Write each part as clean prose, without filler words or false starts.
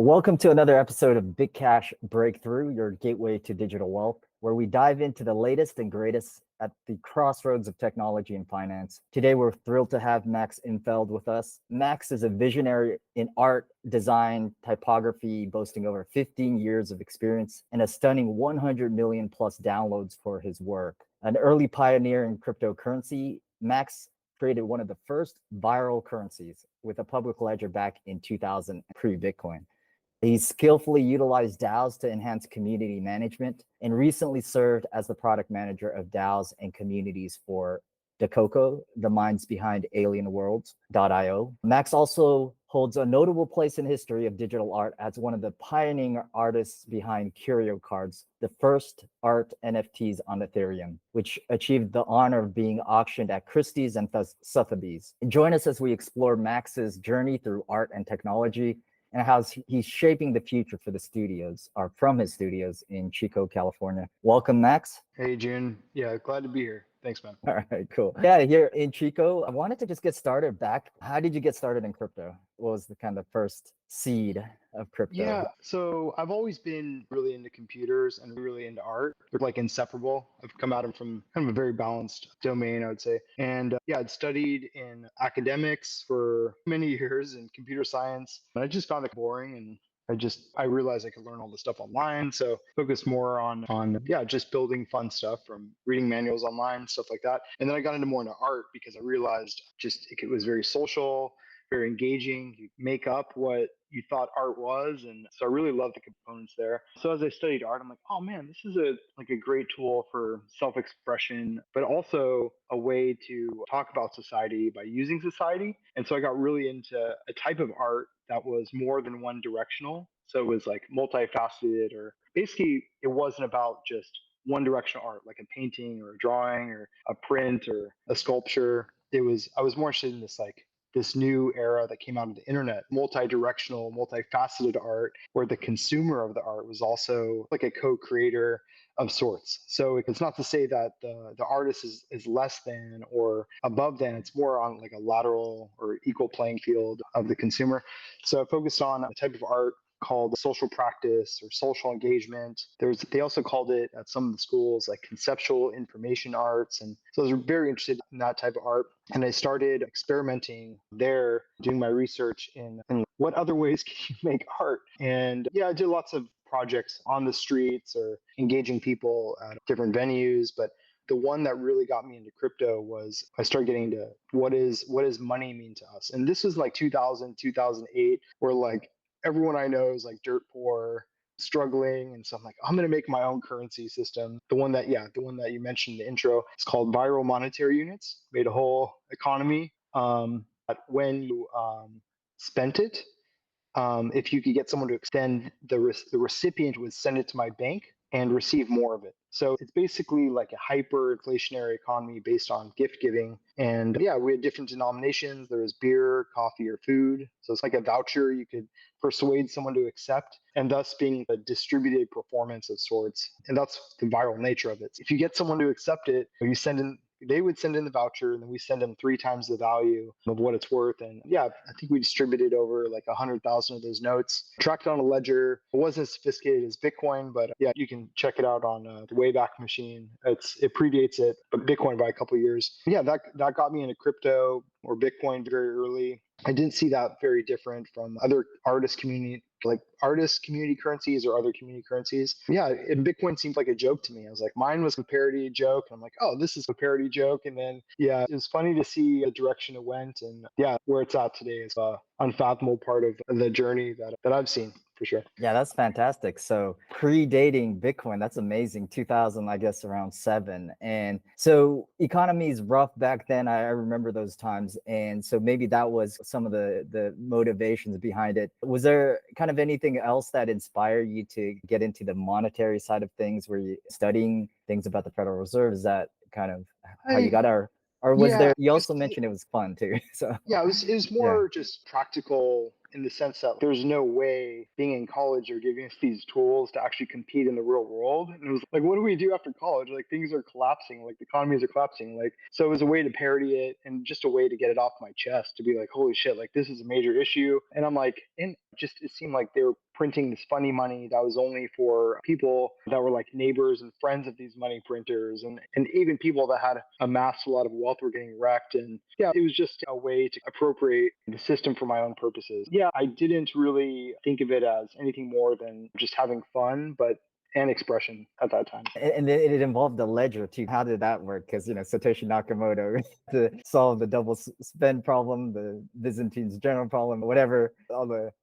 Welcome to another episode of Bitcash Breakthrough, your gateway to digital wealth, where we dive into the latest and greatest at the crossroads of technology and finance. Today, we're thrilled to have Max Infeld with us. Max is a visionary in art, design, typography, boasting over 15 years of experience and a stunning 100 million plus downloads for his work. An early pioneer in cryptocurrency, Max created one of the first viral currencies with a public ledger back in 2000 pre-Bitcoin. He skillfully utilized DAOs to enhance community management and recently served as the product manager of DAOs and communities for Dakoko, the minds behind alienworlds.io. Max also holds a notable place in history of digital art as one of the pioneering artists behind Curio Cards, the first art NFTs on Ethereum, which achieved the honor of being auctioned at Christie's and Sotheby's. Join us as we explore Max's journey through art and technology, and how he's shaping the future for the studios, or from his studios in Chico, California. Welcome, Max. Hey, June. Yeah, glad to be here. Thanks, man. All right, cool. Yeah, here in Chico, I wanted to just get started back. How did you get started in crypto? What was the kind of first seed of crypto? Yeah, so I've always been really into computers and really into art. They're like inseparable. I've come at them from kind of a very balanced domain, I would say. And yeah, I'd studied in academics for many years in computer science. And I just found it boring, and I realized I could learn all this stuff online. So focused more on yeah, just building fun stuff from reading manuals online, stuff like that. And then I got into more into art because I realized just it was very social, very engaging. You make up what you thought art was, and so I really love the components there. So as I studied art, I'm like, oh man, this is a great tool for self-expression, but also a way to talk about society by using society. And so I got really into a type of art that was more than one directional. So it was like multifaceted, or basically it wasn't about just one directional art, like a painting or a drawing or a print or a sculpture. I was more interested in this new era that came out of the internet, multi-directional, multifaceted art, where the consumer of the art was also like a co-creator of sorts. So it's not to say that the artist is less than or above than. It's more on like a lateral or equal playing field of the consumer. So I focused on a type of art called social practice or social engagement. They also called it at some of the schools like conceptual information arts. And so I was very interested in that type of art. And I started experimenting there, doing my research in what other ways can you make art. And yeah, I did lots of projects on the streets or engaging people at different venues. But the one that really got me into crypto was I started getting into what does money mean to us? And this was like 2000, 2008, where like everyone I know is like dirt poor, struggling. And so I'm like, I'm going to make my own currency system. The one that you mentioned in the intro, it's called viral monetary units, made a whole economy. When you spent it, if you could get someone to extend the recipient would send it to my bank and receive more of it. So it's basically like a hyperinflationary economy based on gift giving. And yeah, we had different denominations. There was beer, coffee, or food. So it's like a voucher you could persuade someone to accept, and thus being a distributed performance of sorts. And that's the viral nature of it. If you get someone to accept it, they would send in the voucher, and then we send them 3 times the value of what it's worth. And yeah, I think we distributed over like 100,000 of those notes, tracked on a ledger. It wasn't as sophisticated as Bitcoin, but yeah, you can check it out on the Wayback Machine. It predates it, but Bitcoin by a couple of years. Yeah, that got me into crypto or Bitcoin very early. I didn't see that very different from other artist community currencies or other community currencies. Yeah, and Bitcoin seemed like a joke to me. I was like, mine was a parody joke. And I'm like, oh, this is a parody joke. And then, yeah, it was funny to see the direction it went. And yeah, where it's at today is an unfathomable part of the journey that I've seen. For sure. Yeah, that's fantastic. So predating Bitcoin, that's amazing. 2000, I guess around 7. And so economy is rough back then. I remember those times. And so maybe that was some of the motivations behind it. Was there kind of anything else that inspired you to get into the monetary side of things? Were you studying things about the Federal Reserve? Is that kind of how you got or was yeah, there, you also mentioned it was fun too. So yeah, it was yeah. more just practical in the sense that there's no way being in college they're giving us these tools to actually compete in the real world. And it was like, what do we do after college? Like things are collapsing, like the economies are collapsing. Like, so it was a way to parody it and just a way to get it off my chest to be like, holy shit, like this is a major issue. And I'm like, and just it seemed like they were printing this funny money that was only for people that were like neighbors and friends of these money printers, and even people that had amassed a lot of wealth were getting wrecked. And yeah, it was just a way to appropriate the system for my own purposes. Yeah, I didn't really think of it as anything more than just having fun, but and expression at that time. And then it involved the ledger too. How did that work? Because Satoshi Nakamoto to solve the double spend problem, the Byzantine's general problem, whatever.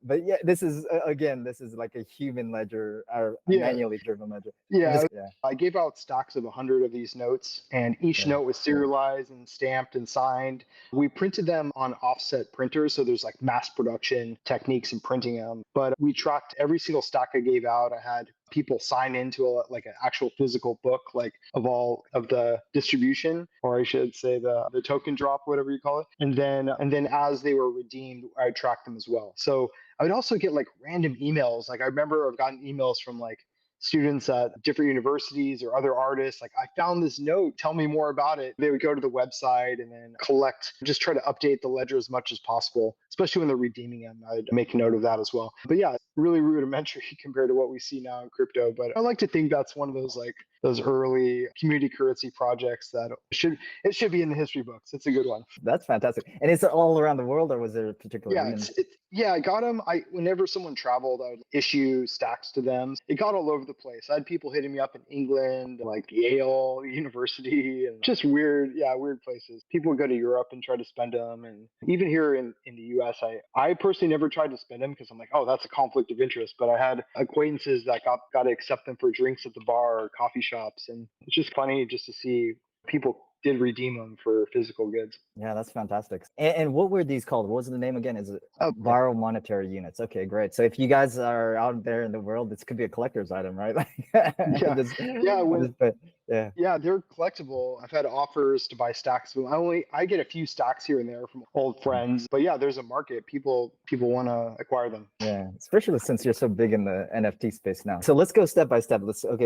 But yeah, this is again, this is like a human ledger or a Yeah. manually driven ledger. Yeah, Yeah, I gave out stacks of 100 of these notes, and each yeah. note was serialized and stamped and signed. We printed them on offset printers, so there's like mass production techniques in printing them. But we tracked every single stack I gave out. I had people sign into like an actual physical book, like of all of the distribution, or I should say the token drop, whatever you call it. And then as they were redeemed, I tracked them as well. So I would also get like random emails. Like I remember I've gotten emails from like students at different universities or other artists like, I found this note, tell me more about it. They would go to the website and then collect, just try to update the ledger as much as possible, especially when they're redeeming them. I'd make a note of that as well. But yeah, really rudimentary compared to what we see now in crypto. But I like to think that's one of those like those early community currency projects that should be in the history books. It's a good one. That's fantastic. And it's all around the world, or was there a particular Yeah, region? yeah, I got them. Whenever someone traveled, I would issue stacks to them. It got all over the place. I had people hitting me up in England, like Yale University, and just weird, yeah, weird places. People would go to Europe and try to spend them, and even here in the U.S., I personally never tried to spend them because I'm like, oh, that's a conflict of interest. But I had acquaintances that got to accept them for drinks at the bar or coffee shops, and it's just funny just to see people did redeem them for physical goods. Yeah, that's fantastic. And what were these called? What was the name again? Is it viral monetary units? Okay, great. So if you guys are out there in the world, this could be a collector's item, right? Like, Yeah, yeah. Yeah, they're collectible. I've had offers to buy stacks of them. I get a few stacks here and there from old friends, but yeah, there's a market. People want to acquire them. Yeah, especially since you're so big in the NFT space now. So let's go step by step.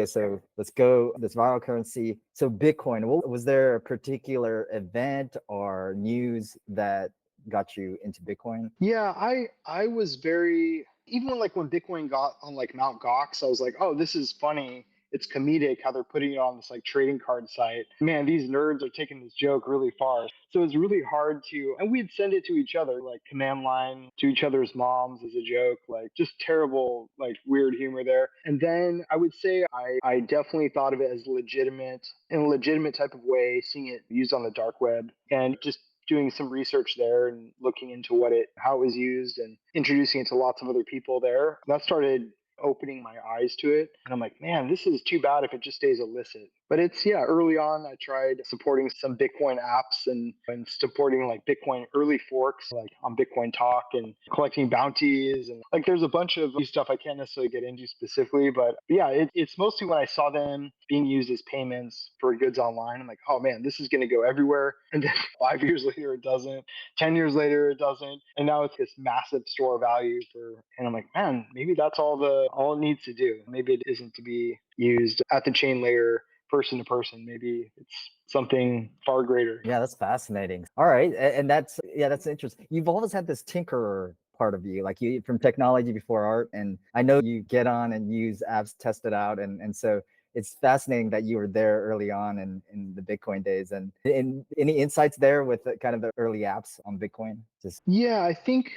So let's go this viral currency. So Bitcoin, was there a particular event or news that got you into Bitcoin? Yeah, I was very, even when Bitcoin got on like Mount Gox, I was like, oh, this is funny. It's comedic how they're putting it on this like trading card site. Man, these nerds are taking this joke really far. So it's really hard to, and we'd send it to each other, like command line to each other's moms as a joke, like just terrible, like weird humor there. And then I would say I definitely thought of it as legitimate, in a legitimate type of way, seeing it used on the dark web and just doing some research there and looking into how it was used and introducing it to lots of other people there. That started opening my eyes to it. And I'm like, man, this is too bad if it just stays illicit. But it's, yeah, early on, I tried supporting some Bitcoin apps and supporting like Bitcoin early forks, like on Bitcoin Talk, and collecting bounties. And like, there's a bunch of stuff I can't necessarily get into specifically, but yeah, it's mostly when I saw them being used as payments for goods online. I'm like, oh man, this is going to go everywhere. And then 5 years later, it doesn't. 10 years later, it doesn't. And now it's this massive store of value and I'm like, man, maybe that's all it needs to do. Maybe it isn't to be used at the chain layer person to person. Maybe it's something far greater. Yeah, that's fascinating. All right, and that's interesting. You've always had this tinkerer part of you, like you from technology before art, and I know you get on and use apps, test it out, and so it's fascinating that you were there early on in the Bitcoin days. And any insights there with kind of the early apps on Bitcoin? Just Yeah, I think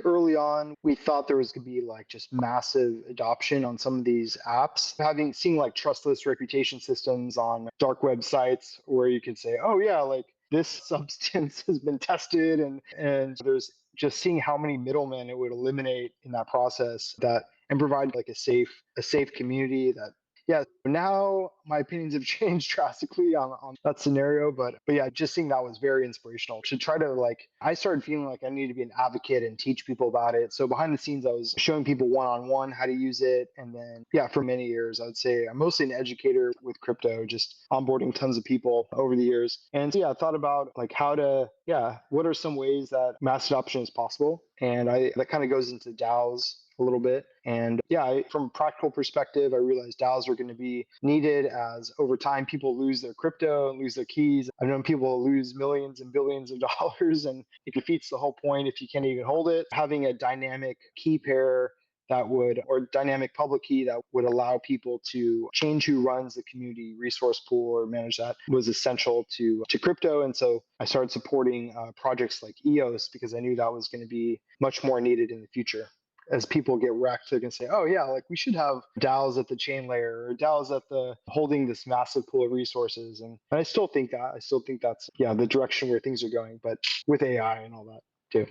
early on we thought there was gonna be like just massive adoption on some of these apps. Having seen like trustless reputation systems on dark websites where you can say, oh yeah, like this substance has been tested, and there's just seeing how many middlemen it would eliminate in that process, that and provide like a safe community that Yeah, now my opinions have changed drastically on that scenario, but yeah, just seeing that was very inspirational to try to like, I started feeling like I needed to be an advocate and teach people about it. So behind the scenes, I was showing people one-on-one how to use it. And then, yeah, for many years, I would say I'm mostly an educator with crypto, just onboarding tons of people over the years. And so, yeah, I thought about like how to, yeah, what are some ways that mass adoption is possible? And that kind of goes into DAOs a little bit. And yeah, from a practical perspective, I realized DAOs are going to be needed as over time people lose their crypto and lose their keys. I've known people lose millions and billions of dollars, and it defeats the whole point if you can't even hold it. Having a dynamic key pair that would, or dynamic public key that would allow people to change who runs the community resource pool or manage that was essential to crypto. And so I started supporting projects like EOS because I knew that was going to be much more needed in the future. As people get wrecked, they can say, "Oh yeah, like we should have DAOs at the chain layer or DAOs at the holding this massive pool of resources." And I still think that. I still think that's the direction where things are going, but with AI and all that too.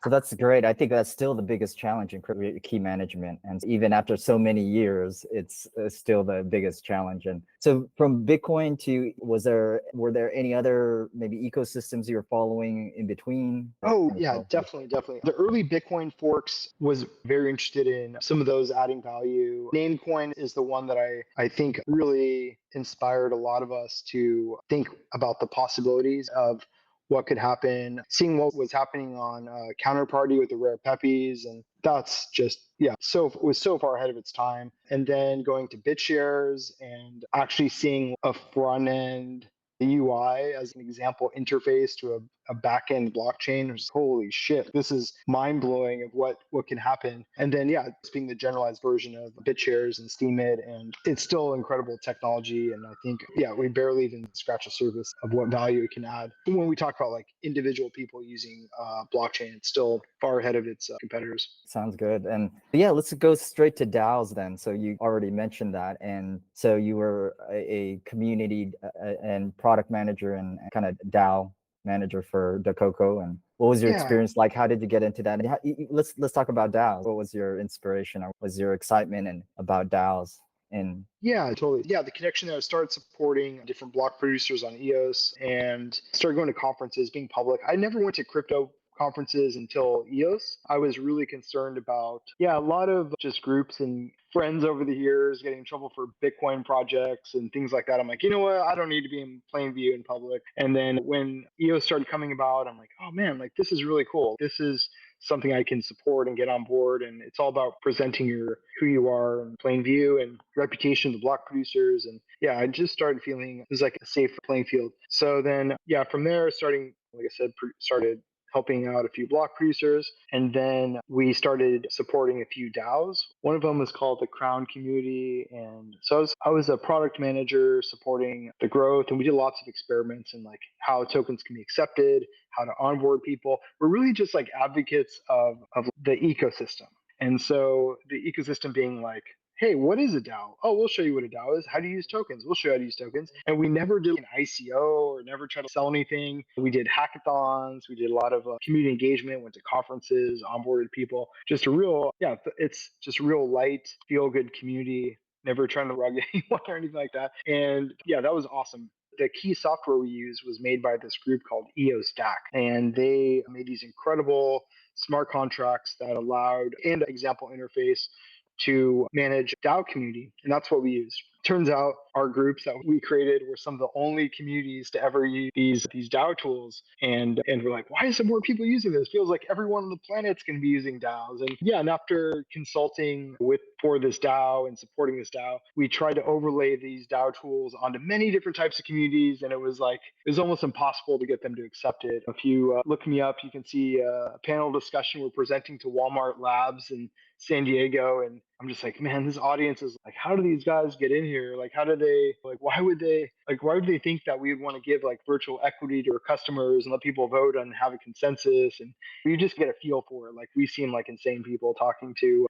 So that's great. I think that's still the biggest challenge in key management. And even after so many years, it's still the biggest challenge. And so from Bitcoin to, were there any other maybe ecosystems you were following in between? Oh, yeah, definitely, definitely. The early Bitcoin forks was very interested in some of those adding value. Namecoin is the one that I think really inspired a lot of us to think about the possibilities of what could happen, seeing what was happening on Counterparty with the rare peppies. And that's just, yeah, so it was so far ahead of its time. And then going to BitShares and actually seeing a front end UI as an example interface to a back-end blockchain. Was, holy shit, this is mind-blowing of what can happen. And then yeah, it's being the generalized version of BitShares and Steemit, and it's still incredible technology. And I think yeah, we barely even scratch the surface of what value it can add. When we talk about like individual people using blockchain, it's still far ahead of its competitors. Sounds good. And yeah, let's go straight to DAOs then. So you already mentioned that. And so you were a community and product manager and kind of DAO manager for Dacoco. And what was your Yeah. experience like? How did you get into that? And let's talk about DAOs. What was your inspiration or was your excitement and about DAOs? And Yeah, totally. Yeah, the connection there, I started supporting different block producers on EOS and started going to conferences, being public. I never went to crypto conferences until EOS. I was really concerned about, yeah, a lot of just groups and friends over the years getting in trouble for Bitcoin projects and things like that. I'm like, you know what? I don't need to be in plain view in public. And then when EOS started coming about, I'm like, oh man, like this is really cool. This is something I can support and get on board. And it's all about presenting who you are in plain view and reputation of the block producers. And yeah, I just started feeling it was like a safe playing field. So then, yeah, from there, starting, like I said, started helping out a few block producers. And then we started supporting a few DAOs. One of them was called the Crown Community. And so I was a product manager supporting the growth. And we did lots of experiments in like how tokens can be accepted, how to onboard people. We're really just like advocates of the ecosystem. And so the ecosystem being like, hey, what is a DAO? Oh, we'll show you what a DAO is. How do you use tokens? We'll show you how to use tokens. And we never did an ICO or never tried to sell anything. We did hackathons. We did a lot of community engagement, went to conferences, onboarded people. Just a real, yeah, it's just real light, feel good community. Never trying to rug anyone or anything like that. And yeah, that was awesome. The key software we used was made by this group called EOS Stack. And they made these incredible smart contracts that allowed and example interface to manage DAO community. And that's what we use. Turns out our groups that we created were some of the only communities to ever use these DAO tools. And we're like, why is there more people using this? Feels like everyone on the planet's going to be using DAOs. And yeah, and after consulting for this DAO and supporting this DAO, we tried to overlay these DAO tools onto many different types of communities. And it was almost impossible to get them to accept it. If you look me up, you can see a panel discussion we're presenting to Walmart Labs and San Diego, and I'm just like, man, this audience is like, how do these guys get in here? Like, how do they, like, why would they think that we would want to give like virtual equity to our customers and let people vote and have a consensus? And you just get a feel for it. Like, we seem like insane people talking to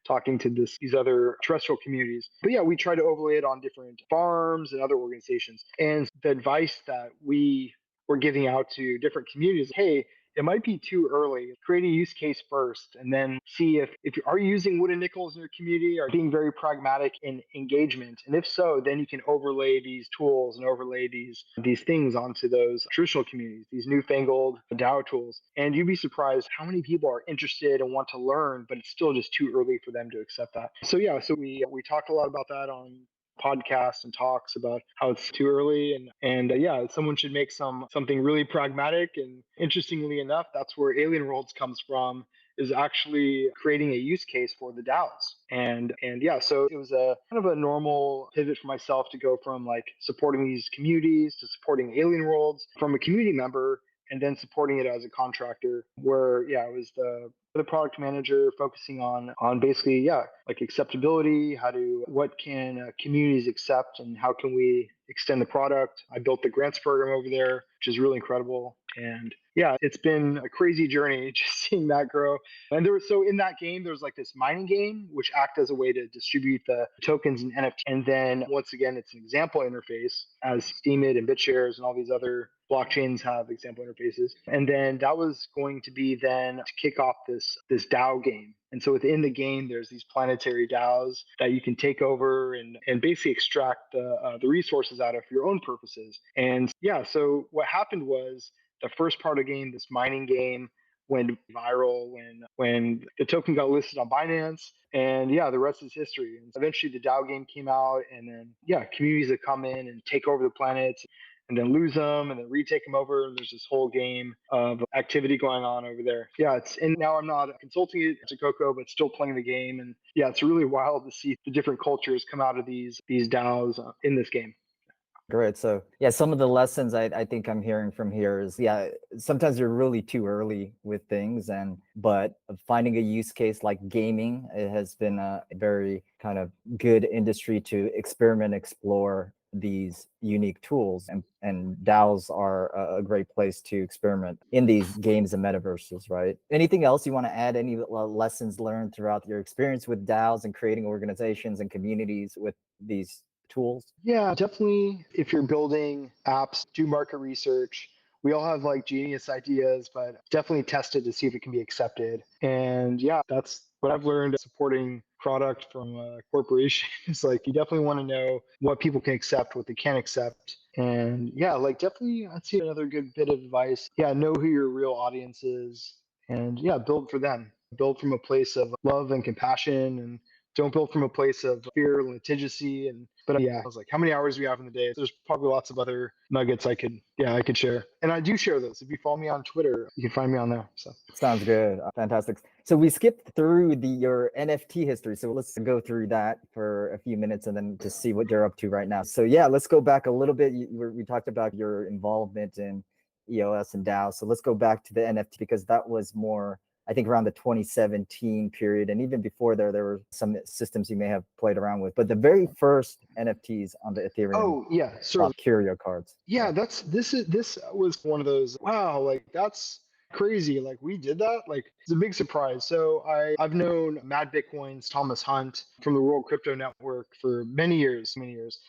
these other terrestrial communities. But yeah, we try to overlay it on different farms and other organizations. And the advice that we were giving out to different communities, hey, it might be too early. Create a use case first and then see if you are using wooden nickels in your community, are being very pragmatic in engagement. And if so, then you can overlay these tools and overlay these things onto those traditional communities, these newfangled DAO tools. And you'd be surprised how many people are interested and want to learn, but it's still just too early for them to accept that. So yeah, so we talked a lot about that on podcasts and talks about how it's too early and yeah, someone should make something really pragmatic. And interestingly enough, that's where Alien Worlds comes from, is actually creating a use case for the DAOs. And yeah, so it was a kind of a normal pivot for myself to go from like supporting these communities to supporting Alien Worlds from a community member and then supporting it as a contractor, where yeah, it was the product manager focusing on basically yeah, like acceptability, what can communities accept and how can we extend the product. I built the grants program over there, which is really incredible. And yeah, it's been a crazy journey just seeing that grow. And so in that game, there's like this mining game, which act as a way to distribute the tokens and NFT. And then once again, it's an example interface as Steemit and BitShares and all these other blockchains have example interfaces. And then that was going to be then to kick off this DAO game. And so within the game, there's these planetary DAOs that you can take over and basically extract the resources out of for your own purposes. And yeah, so what happened was the first part of the game, this mining game, went viral when the token got listed on Binance. And yeah, the rest is history. And eventually the DAO game came out, and then yeah, communities that come in and take over the planets and then lose them and then retake them over. And there's this whole game of activity going on over there. Yeah, and now I'm not consulting it to Coco, but still playing the game. And yeah, it's really wild to see the different cultures come out of these DAOs in this game. Great. So yeah, some of the lessons I think I'm hearing from here is yeah, sometimes you're really too early with things, but finding a use case like gaming, it has been a very kind of good industry to experiment, explore these unique tools, and DAOs are a great place to experiment in these games and metaverses, right? Anything else you want to add? Any lessons learned throughout your experience with DAOs and creating organizations and communities with these tools? Yeah, definitely. If you're building apps, do market research. We all have like genius ideas, but definitely test it to see if it can be accepted. And yeah, that's what I've learned supporting product from a corporation. It's like you definitely want to know what people can accept, what they can't accept. And yeah, like definitely, I'd say another good bit of advice. Yeah, know who your real audience is and yeah, build for them. Build from a place of love and compassion, and don't build from a place of fear and litigacy. But yeah, I was like, how many hours do we have in the day? There's probably lots of other nuggets I could share. And I do share those. If you follow me on Twitter, you can find me on there. So Sounds good. Fantastic. So we skipped through your NFT history. So let's go through that for a few minutes and then to see what you're up to right now. So yeah, let's go back a little bit. We talked about your involvement in EOS and DAO. So let's go back to the NFT because that was more, I think, around the 2017 period. And even before there were some systems you may have played around with. But the very first NFTs on the Ethereum yeah, certainly. Curio Cards. Yeah, this was one of those, wow, like that's crazy. Like we did that. Like it's a big surprise. So I've known Mad Bitcoin's Thomas Hunt from the World Crypto Network for many years, many years.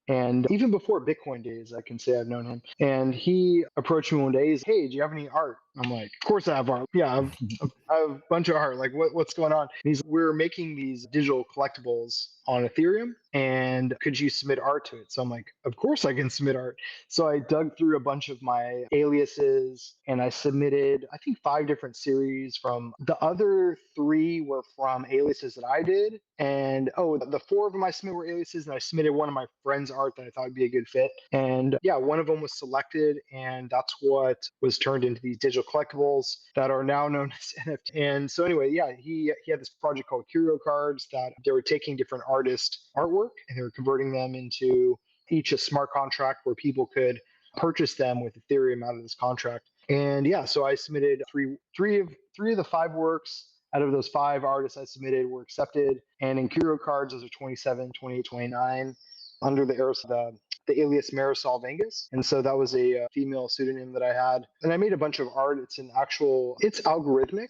And even before Bitcoin days, I can say I've known him. And he approached me one day. He's, hey, do you have any art? I'm like, of course I have art. Yeah, I have a bunch of art. Like, what's going on? And we're making these digital collectibles on Ethereum, and could you submit art to it? So I'm like, of course I can submit art. So I dug through a bunch of my aliases and I submitted, I think, 5 different series. From the other 3 were from aliases that I did. And the 4 of them I submitted were aliases, and I submitted one of my friend's art that I thought would be a good fit. And yeah, one of them was selected, and that's what was turned into these digital collectibles that are now known as NFT. And so anyway, yeah, he had this project called Curio Cards that they were taking different artist artwork and they were converting them into each a smart contract where people could purchase them with Ethereum out of this contract. And yeah, so I submitted three of the 5 works. Out of those 5 artists I submitted were accepted. And in Curio Cards, those are 27, 28, 29 under the alias Marisol Vengas. And so that was a female pseudonym that I had. And I made a bunch of art. It's algorithmic.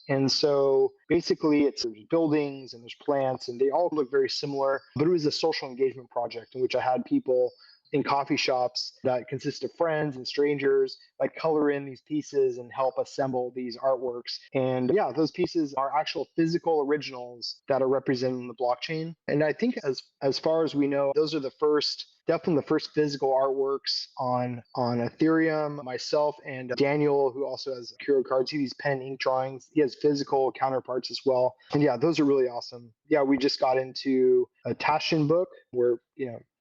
And so basically there's buildings and there's plants and they all look very similar, but it was a social engagement project in which I had people in coffee shops that consist of friends and strangers, like color in these pieces and help assemble these artworks. And yeah, those pieces are actual physical originals that are represented in the blockchain. And I think as far as we know, those are the first, definitely the first physical artworks on Ethereum. Myself and Daniel, who also has Curio Cards, he these pen and ink drawings. He has physical counterparts as well. And yeah, those are really awesome. Yeah, we just got into a Tashin book where,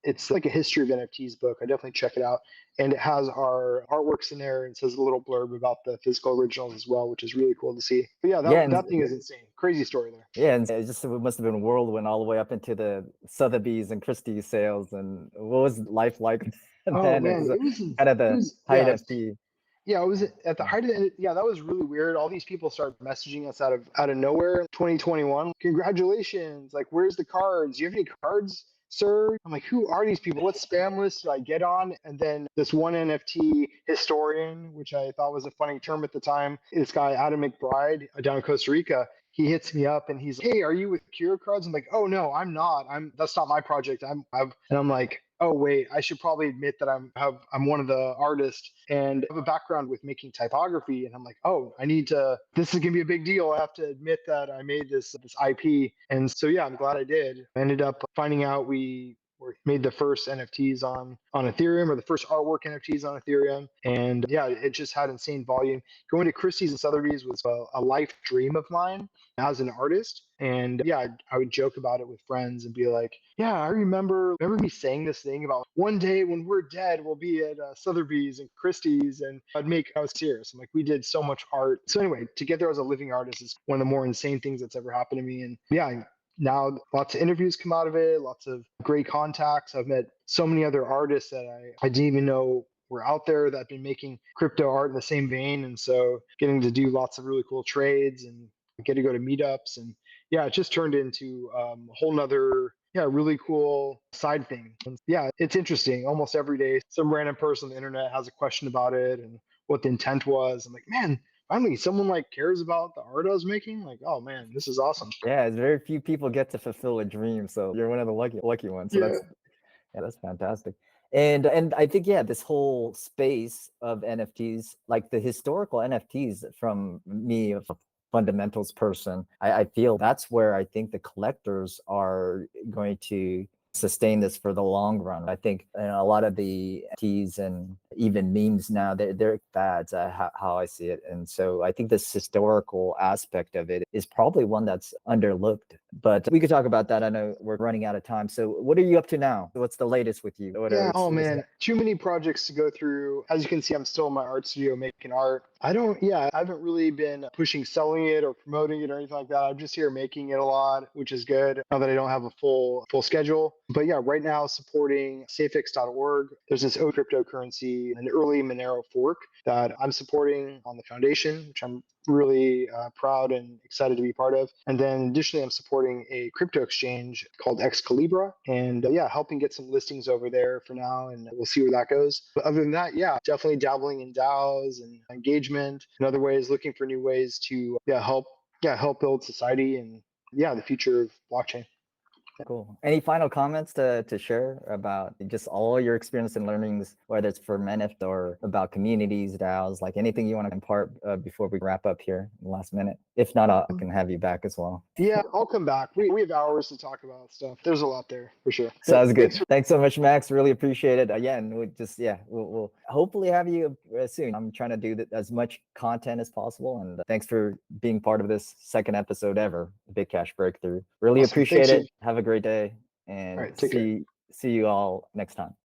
it's like a history of NFTs book. I definitely check it out. And it has our artworks in there and says a little blurb about the physical originals as well, which is really cool to see. But yeah, Yeah, that thing is insane. Crazy story there. yeah, and it must have been a whirlwind all the way up into the Sotheby's and Christie's sales. And what was life like Oh then? It man, was it was kind of it the was height yeah. of the. Yeah, it was at the height of it. Yeah, that was really weird. All these people started messaging us out of nowhere. 2021. Congratulations! Like, where's the cards? Do you have any cards, sir? I'm like, who are these people? What spam list do I get on? And then this one NFT historian, which I thought was a funny term at the time, this guy Adam McBride down in Costa Rica. He hits me up and he's like, "Hey, are you with Curio Cards?" I'm like, "Oh no, I'm not. That's not my project. And I'm like, oh wait, I should probably admit that I'm one of the artists and I have a background with making typography. And I'm like, oh, this is gonna be a big deal. I have to admit that I made this IP. And so yeah, I'm glad I did. I ended up finding out we made the first NFTs on Ethereum, or the first artwork NFTs on Ethereum. And yeah, it just had insane volume. Going to Christie's and Sotheby's was a life dream of mine as an artist. And yeah, I would joke about it with friends and be like, yeah, I remember me saying this thing about one day when we're dead, we'll be at Sotheby's and Christie's, and I was serious. I'm like, we did so much art. So anyway, to get there as a living artist is one of the more insane things that's ever happened to me. And yeah, now lots of interviews come out of it, lots of great contacts. I've met so many other artists that I didn't even know were out there that have been making crypto art in the same vein. And so getting to do lots of really cool trades and get to go to meetups, and yeah, it just turned into a whole nother, yeah, really cool side thing. And yeah, it's interesting. Almost every day, some random person on the internet has a question about it and what the intent was. I'm like, man, finally someone like cares about the art I was making. Like, oh man, this is awesome. Yeah, it's very few people get to fulfill a dream, so you're one of the lucky ones. So Yeah. that's fantastic. And I think, yeah, this whole space of NFTs, like the historical NFTs, from me, a fundamentals person, I feel that's where I think the collectors are going to sustain this for the long run. I think a lot of the NFTs and even memes now, they're fads, how I see it. And so I think this historical aspect of it is probably one that's underlooked. But we could talk about that. I know we're running out of time. So what are you up to now? What's the latest with you? Yeah. Oh man, too many projects to go through. As you can see, I'm still in my art studio making art. I haven't really been pushing selling it or promoting it or anything like that. I'm just here making it a lot, which is good now that I don't have a full schedule. But yeah, right now supporting safex.org. There's this cryptocurrency, an early Monero fork that I'm supporting on the foundation, which I'm really proud and excited to be part of. And then additionally, I'm supporting a crypto exchange called Excalibra, and yeah, helping get some listings over there for now, and we'll see where that goes. But other than that, yeah, definitely dabbling in DAOs and engagement and other ways, looking for new ways to help build society and yeah, the future of blockchain. Cool. Any final comments to share about just all your experience and learnings, whether it's for NFT or about communities, DAOs, like anything you want to impart before we wrap up here in the last minute? If not, I can have you back as well. Yeah, I'll come back. We have hours to talk about stuff. There's a lot there for sure. Sounds good. Thanks. Thanks so much, Max. Really appreciate it. Again, we'll hopefully have you soon. I'm trying to do as much content as possible. And thanks for being part of this second episode ever, Bitcash Breakthrough. Really Awesome. appreciate Thanks. it. Have a great day, All and right, take care. see you all next time.